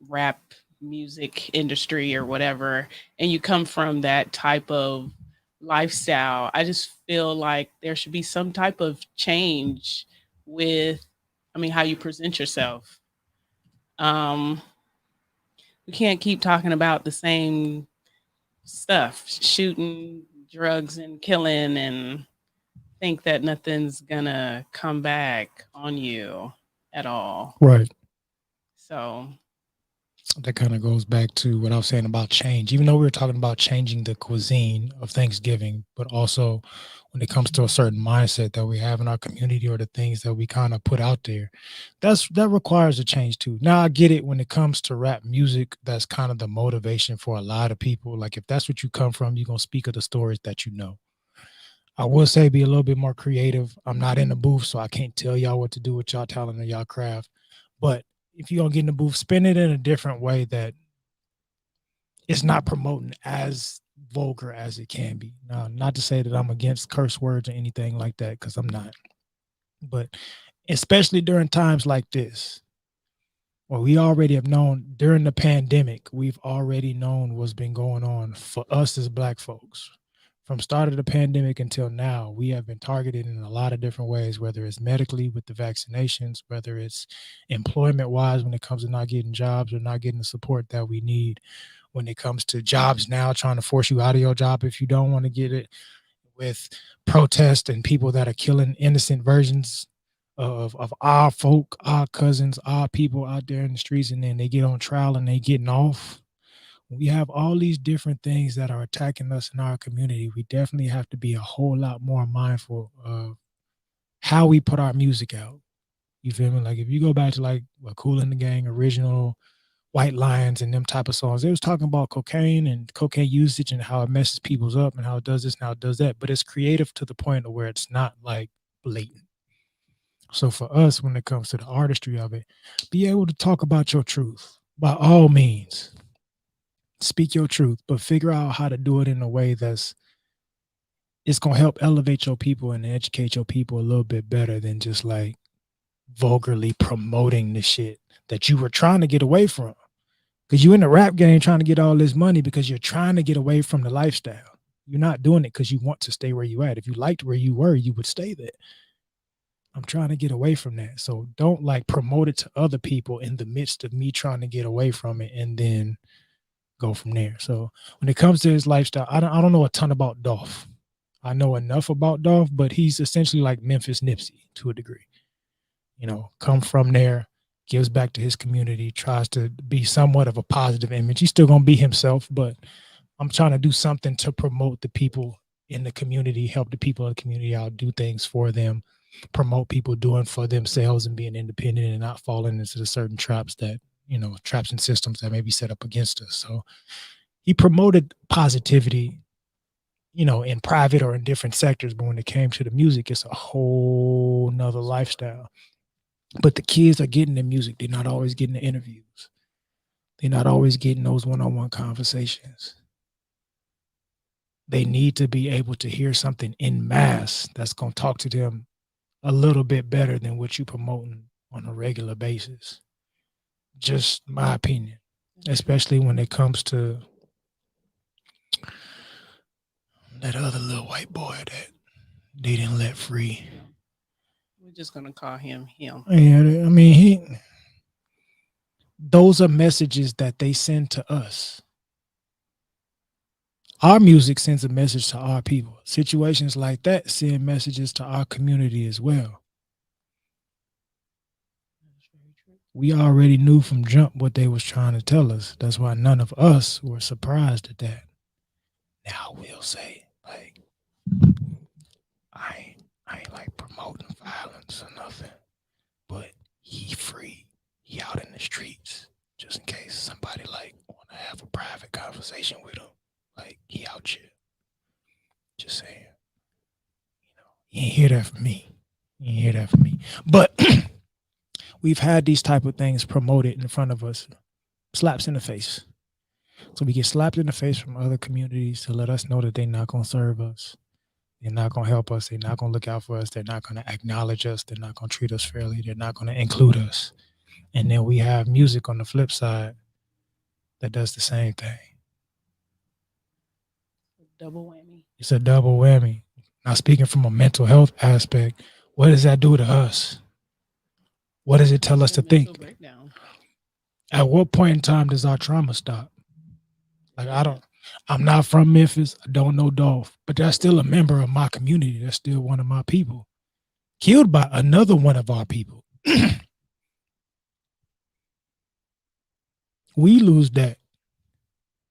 S2: rap music industry or whatever, and you come from that type of lifestyle, I just feel like there should be some type of change with, I mean, how you present yourself. Um, we can't keep talking about the same stuff, shooting, drugs, and killing, and think that nothing's gonna come back on you at all.
S1: Right.
S2: So,
S1: That kind of goes back to what I was saying about change. Even though we were talking about changing the cuisine of Thanksgiving, but also when it comes to a certain mindset that we have in our community or the things that we kind of put out there, that requires a change too. Now I get it when it comes to rap music, that's kind of the motivation for a lot of people. Like if that's what you come from, you're gonna speak of the stories that you know. I will say be a little bit more creative. I'm not in the booth, so I can't tell y'all what to do with y'all talent or y'all craft. But if you're gonna get in the booth, spin it in a different way that it's not promoting as vulgar as it can be. Now, not to say that I'm against curse words or anything like that, because I'm not. But especially during times like this, well, we already have known during the pandemic, we've already known what's been going on for us as black folks. From start of the pandemic until now, we have been targeted in a lot of different ways, whether it's medically with the vaccinations, whether it's employment wise when it comes to not getting jobs or not getting the support that we need, when it comes to jobs now trying to force you out of your job if you don't want to get it, with protests and people that are killing innocent versions of our folk, our cousins, our people out there in the streets, and then they get on trial and they getting off. We have all these different things that are attacking us in our community. We definitely have to be a whole lot more mindful of how we put our music out. You feel me? Like if you go back to like what Cool in the Gang original White Lions and them type of songs, they was talking about cocaine and cocaine usage and how it messes people's up and how it does this and how it does that. But it's creative to the point of where it's not like blatant. So for us, when it comes to the artistry of it, be able to talk about your truth by all means. Speak your truth, but figure out how to do it in a way that's it's gonna help elevate your people and educate your people a little bit better than just like vulgarly promoting the shit that you were trying to get away from. Because you in the rap game trying to get all this money because you're trying to get away from the lifestyle. You're not doing it because you want to stay where you at. If you liked where you were, you would stay there. I'm trying to get away from that. So don't like promote it to other people in the midst of me trying to get away from it and then go from there. So when it comes to his lifestyle, I don't know a ton about Dolph. I know enough about Dolph, but he's essentially like Memphis Nipsey to a degree. Come from there, gives back to his community, tries to be somewhat of a positive image. He's still gonna be himself, but I'm trying to do something to promote the people in the community, help the people in the community out, do things for them, promote people doing for themselves and being independent and not falling into the certain traps that, traps and systems that may be set up against us. So he promoted positivity, in private or in different sectors. But when it came to the music, it's a whole nother lifestyle. But the kids are getting the music. They're not always getting the interviews. They're not always getting those one-on-one conversations. They need to be able to hear something in mass that's going to talk to them a little bit better than what you promoting on a regular basis. Just my opinion, especially when it comes to that other little white boy that they didn't let free.
S2: We're just gonna call him him.
S1: Yeah, I mean, those are messages that they send to us. Our music sends a message to our people. Situations like that send messages to our community as well. We already knew from jump what they was trying to tell us. That's why none of us were surprised at that. Now I will say, like, I ain't like promoting violence or nothing, but he free. He out in the streets. Just in case somebody like want to have a private conversation with him. Like, he out here. Just saying. You ain't hear that from me. You ain't hear that from me. But we've had these type of things promoted in front of us. Slaps in the face. So we get slapped in the face from other communities to let us know that they're not going to serve us. They're not going to help us. They're not going to look out for us. They're not going to acknowledge us. They're not going to treat us fairly. They're not going to include us. And then we have music on the flip side that does the same thing.
S2: Double whammy.
S1: It's a double whammy. Now, speaking from a mental health aspect, what does that do to us? What does it tell us to think?
S2: Breakdown.
S1: At what point in time does our trauma stop? Like, I'm not from Memphis. I don't know Dolph, but that's still a member of my community. That's still one of my people. Killed by another one of our people. We lose that.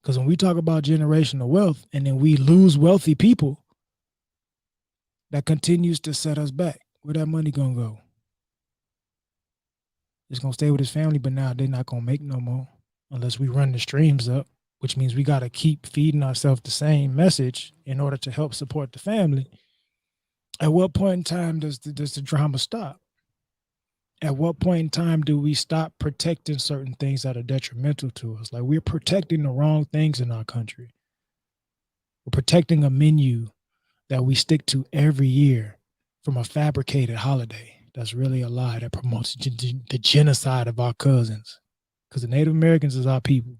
S1: Because when we talk about generational wealth and then we lose wealthy people, that continues to set us back. Where that money gonna go? It's gonna stay with his family, but now they're not gonna make no more unless we run the streams up, which means we gotta keep feeding ourselves the same message in order to help support the family. At what point in time does the drama stop? At what point in time do we stop protecting certain things that are detrimental to us? Like, we're protecting the wrong things in our country. We're protecting a menu that we stick to every year from a fabricated holiday. That's really a lie that promotes the genocide of our cousins. Because the Native Americans is our people.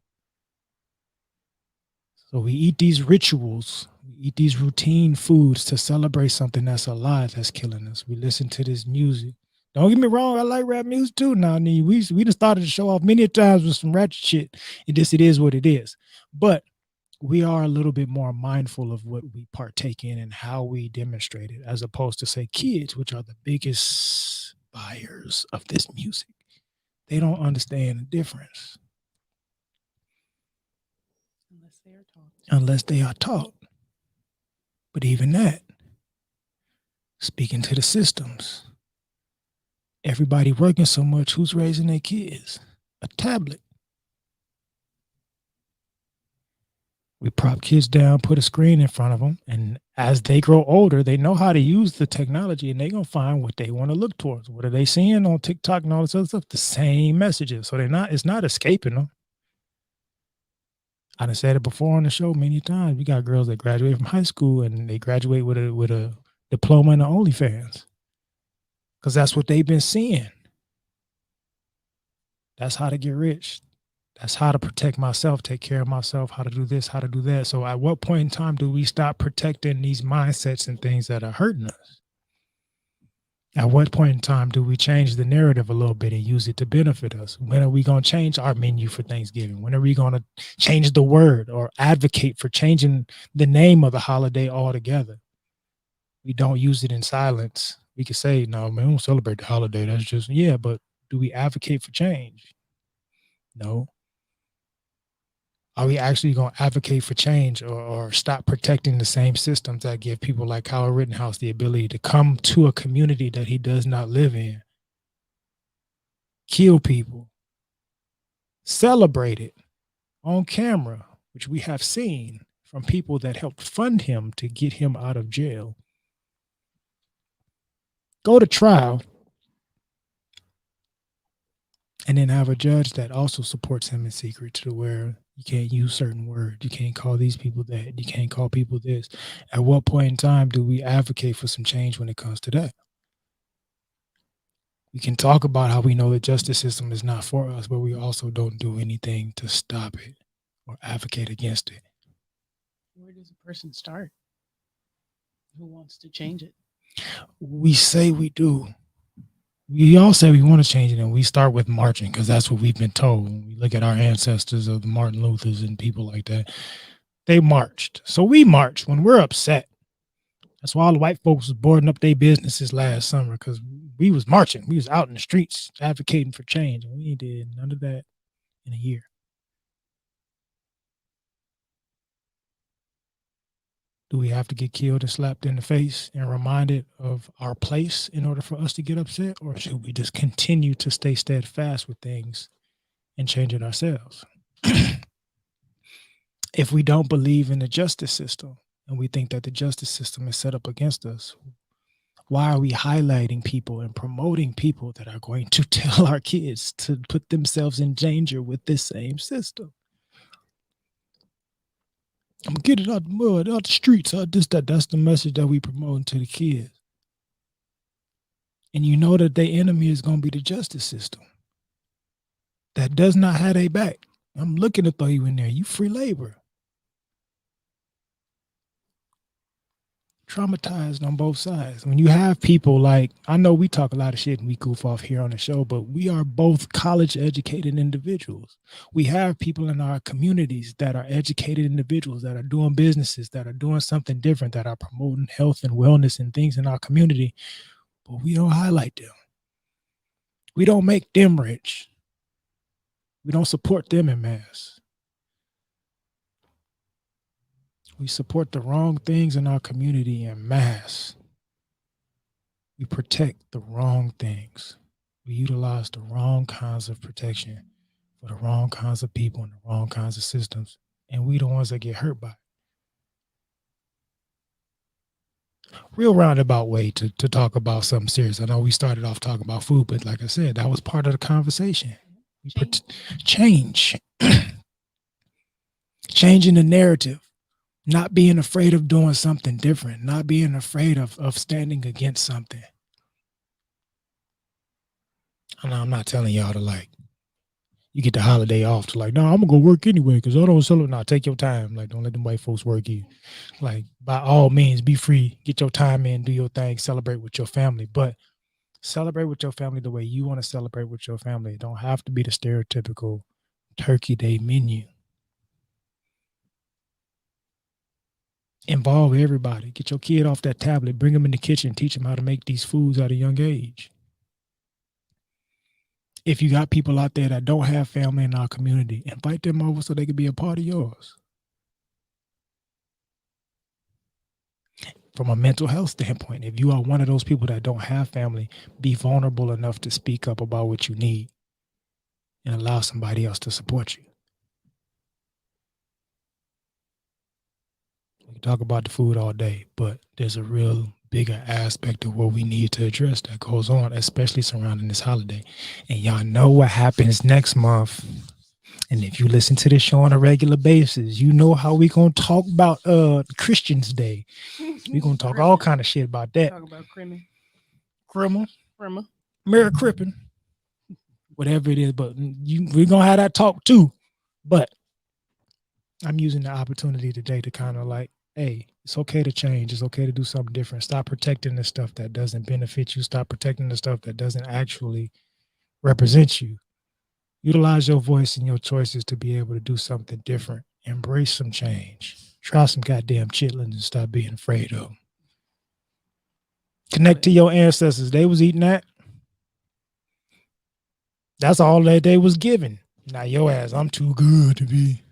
S1: So we eat these rituals, we eat these routine foods to celebrate something that's alive that's killing us. We listen to this music. Don't get me wrong, I like rap music too. Now, we just started to show off many times with some ratchet shit. And this, it is what it is. But we are a little bit more mindful of what we partake in and how we demonstrate it, as opposed to, say, kids, which are the biggest buyers of this music. They don't understand the difference. Unless they are taught. But even that, speaking to the systems, everybody working so much, who's raising their kids? A tablet. We prop kids down, put a screen in front of them, and as they grow older, they know how to use the technology, and they're going to find what they want to look towards. What are they seeing on TikTok and all this other stuff? The same messages. So it's not escaping them. I done said it before on the show many times. We got girls that graduate from high school and they graduate with a diploma in the OnlyFans. Because that's what they've been seeing. That's how to get rich. That's how to protect myself, take care of myself, how to do this, how to do that. So at what point in time do we stop protecting these mindsets and things that are hurting us? At what point in time do we change the narrative a little bit and use it to benefit us? When are we going to change our menu for Thanksgiving? When are we going to change the word or advocate for changing the name of the holiday altogether? We don't use it in silence. We could say, no, man, we don't celebrate the holiday. That's just, yeah, but do we advocate for change? No. Are we actually going to advocate for change or stop protecting the same systems that give people like Kyle Rittenhouse the ability to come to a community that he does not live in, kill people, celebrate it on camera, which we have seen from people that helped fund him to get him out of jail, go to trial, and then have a judge that also supports him in secret to where you can't use certain words. You can't call these people that. You can't call people this. At what point in time do we advocate for some change when it comes to that? We can talk about how we know the justice system is not for us, but we also don't do anything to stop it or advocate against it.
S2: Where does a person start who wants to change it?
S1: We say we do. We all say we want to change it, and we start with marching because that's what we've been told. When we look at our ancestors of the Martin Luthers and people like that, they marched. So we march when we're upset. That's why all the white folks was boarding up their businesses last summer, because we was marching. We was out in the streets advocating for change, and we did none of that in a year. Do we have to get killed and slapped in the face and reminded of our place in order for us to get upset? Or should we just continue to stay steadfast with things and change it ourselves? If we don't believe in the justice system and we think that the justice system is set up against us, why are we highlighting people and promoting people that are going to tell our kids to put themselves in danger with this same system? I'm gonna get it out the mud, out the streets, out this, that. That's the message that we promoting to the kids. And you know that their enemy is gonna be the justice system that does not have their back. I'm looking to throw you in there. You free labor. Traumatized on both sides. When you have people like, I know we talk a lot of shit and we goof off here on the show, but we are both college educated individuals. We have people in our communities that are educated individuals that are doing businesses, that are doing something different, that are promoting health and wellness and things in our community, but we don't highlight them. We don't make them rich. We don't support them in mass. We support the wrong things in our community en masse. We protect the wrong things. We utilize the wrong kinds of protection for the wrong kinds of people and the wrong kinds of systems. And we the ones that get hurt by it. Real roundabout way to talk about something serious. I know we started off talking about food, but like I said, that was part of the conversation. Change. Changing the narrative. Not being afraid of doing something different, not being afraid of standing against something. I know I'm not telling y'all to like, you get the holiday off to like, no, I'm gonna go work anyway because I don't sell it. Now take your time. Like, don't let them white folks work you. Like, by all means, be free, get your time in, do your thing, celebrate with your family. But celebrate with your family the way you want to celebrate with your family. It don't have to be the stereotypical Turkey Day menu. Involve everybody. Get your kid off that tablet. Bring them in the kitchen. Teach them how to make these foods at a young age. If you got people out there that don't have family in our community, invite them over so they can be a part of yours. From a mental health standpoint, if you are one of those people that don't have family, be vulnerable enough to speak up about what you need and allow somebody else to support you. We can talk about the food all day, but there's a real bigger aspect of what we need to address that goes on, especially surrounding this holiday. And y'all know what happens next month. And if you listen to this show on a regular basis, you know how we gonna talk about Christians Day. We're gonna talk all kind of shit about that.
S2: Talk about
S1: Criminal.
S2: Merry
S1: Crippin. Whatever it is, but we're gonna have that talk too. But I'm using the opportunity today to kind of like, hey, it's okay to change. It's okay to do something different. Stop protecting the stuff that doesn't benefit you. Stop protecting the stuff that doesn't actually represent you. Utilize your voice and your choices to be able to do something different. Embrace some change. Try some goddamn chitlins and stop being afraid of them. Connect to your ancestors. They was eating that. That's all that they was given. Now your ass, I'm too good to be.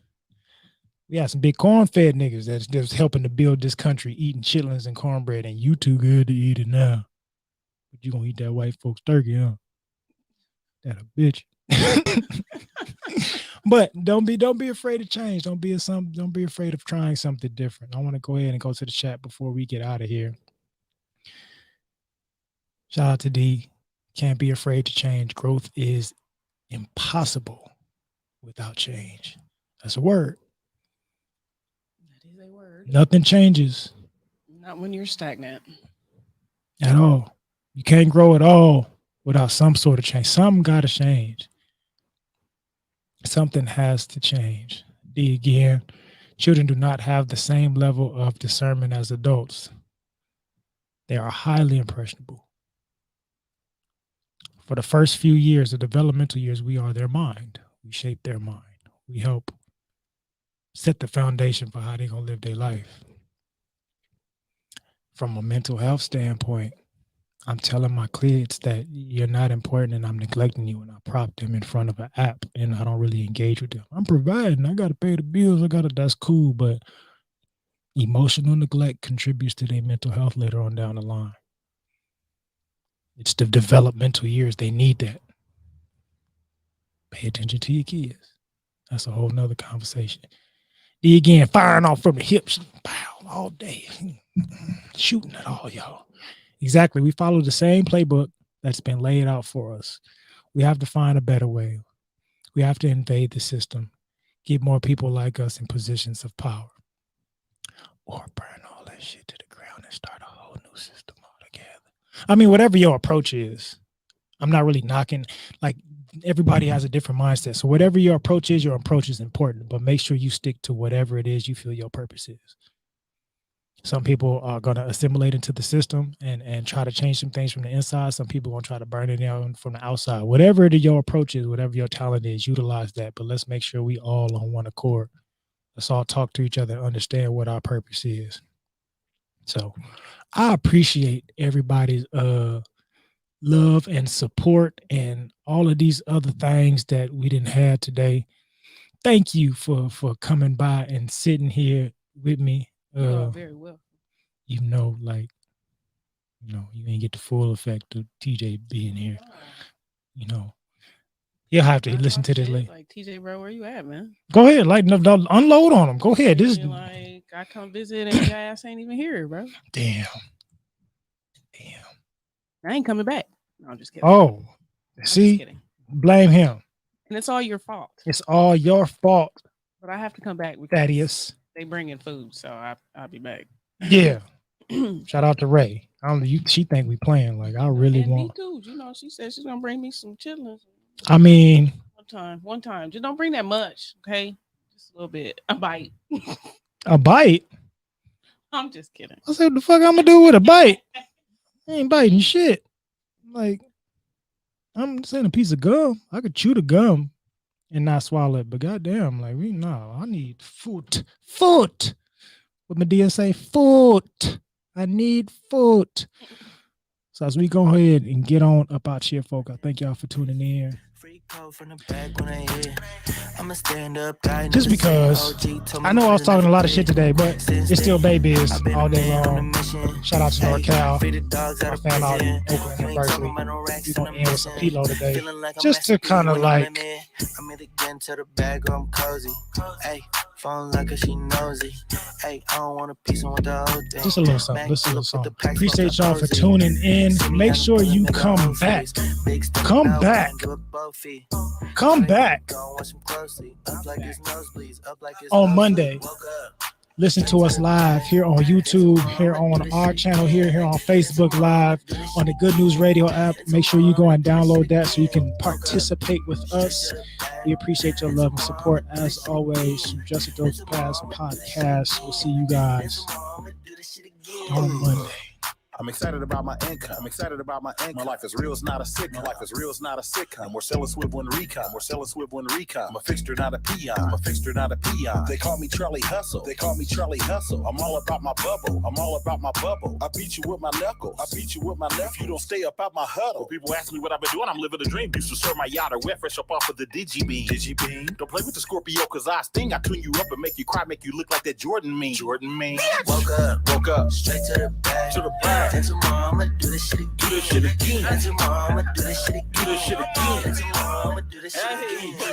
S1: We had some big corn-fed niggas that's helping to build this country, eating chitlins and cornbread, and you too good to eat it now. But you gonna eat that white folks turkey, huh? That a bitch. But don't be afraid of change. Don't be afraid of trying something different. I want to go ahead and go to the chat before we get out of here. Shout out to D. Can't be afraid to change. Growth is impossible without change. That's a word.
S2: That is a word.
S1: Nothing changes.
S2: Not when you're stagnant.
S1: At all. You can't grow at all without some sort of change. Something got to change. Something has to change. D again. Children do not have the same level of discernment as adults. They are highly impressionable. For the first few years, the developmental years, we are their mind. We shape their mind. We help set the foundation for how they're going to live their life. From a mental health standpoint, I'm telling my kids that you're not important and I'm neglecting you, and I prop them in front of an app and I don't really engage with them. I'm providing. I got to pay the bills. That's cool. But emotional neglect contributes to their mental health later on down the line. It's the developmental years. They need that. Pay attention to your kids. That's a whole nother conversation. D again, firing off from the hips, pow, all day, shooting at all y'all. Exactly. We follow the same playbook that's been laid out for us. We have to find a better way. We have to invade the system, get more people like us in positions of power, or burn all that shit to the ground and start a whole new system altogether. I mean, whatever your approach is, I'm not really knocking. Like, everybody has a different mindset. So whatever your approach is important, but make sure you stick to whatever it is you feel your purpose is. Some people are going to assimilate into the system and try to change some things from the inside. Some people are going to try to burn it down from the outside. Whatever your approach is, whatever your talent is, utilize that. But let's make sure we all on one accord. Let's all talk to each other and understand what our purpose is. So I appreciate everybody's love and support and all of these other things that we didn't have today. Thank you for coming by and sitting here with me.
S2: Very well.
S1: You ain't get the full effect of TJ being here. You'll have to listen to this later.
S2: Like, TJ, bro, where you at, man?
S1: Go ahead, unload on him. Go ahead. This is
S2: like, I come visit and your ass ain't even here, bro.
S1: Damn.
S2: I ain't coming back. No, I'm just kidding.
S1: Oh, see, blame him.
S2: And it's all your fault.
S1: It's all your fault.
S2: But I have to come back.
S1: Thaddeus.
S2: They bring in food, so I'll be back.
S1: Yeah. Shout out to Ray. I don't know. She think we playing. Like, I really want.
S2: Me too. She said she's gonna bring me some chitlins.
S1: I mean,
S2: one time. Just don't bring that much, okay? Just a little bit. A bite.
S1: A bite?
S2: I'm just kidding.
S1: I said, what the fuck I'm gonna do with a bite? I ain't biting shit. Like, I'm saying a piece of gum. I could chew the gum and not swallow it, but goddamn, like, I need food. Food. What Medea say? Food. I need food. So as we go ahead and get on up out here, folk, I thank y'all for tuning in. Just because I know I was talking a lot of shit today, but it's still babies all day long. Shout out to NorCal, my fan out in Oakland University. We're going to end with some P-Lo today, just to kind of like phone like she nosy. Hey, I don't want a piece with the whole thing. Just a little something. Listen to the song. Appreciate y'all for tuning in. Make sure you come back. Come back. Come back on Monday. Listen to us live here on YouTube, here on our channel, here on Facebook Live, on the Good News Radio app. Make sure you go and download that so you can participate with us. We appreciate your love and support as always. Just a Dope Ass Podcast. We'll see you guys on Monday.
S3: I'm excited about my income. I'm excited about my income. My life is real, it's not a sitcom. My life is real, it's not a sitcom. We're selling swivel and recon. We're selling swivel and recon. I'm a fixture, not a peon. I'm a fixture, not a peon. They call me Charlie Hustle. They call me Charlie Hustle. I'm all about my bubble. I'm all about my bubble. I beat you with my knuckles. I beat you with my knuckles. If you don't stay up out my huddle. When people ask me what I've been doing, I'm living a dream. Used to serve my yacht or wet fresh up off of the Digibeam. Digibeam. Don't play with the Scorpio, cause I sting. I tune you up and make you cry, make you look like that Jordan meme. Jordan meme. Woke up, straight to the bag. To the bag. And tomorrow I'ma do this shit again. Do this shit again. And tomorrow I'ma do this shit again. Do this shit again. And tomorrow I'ma do this shit again.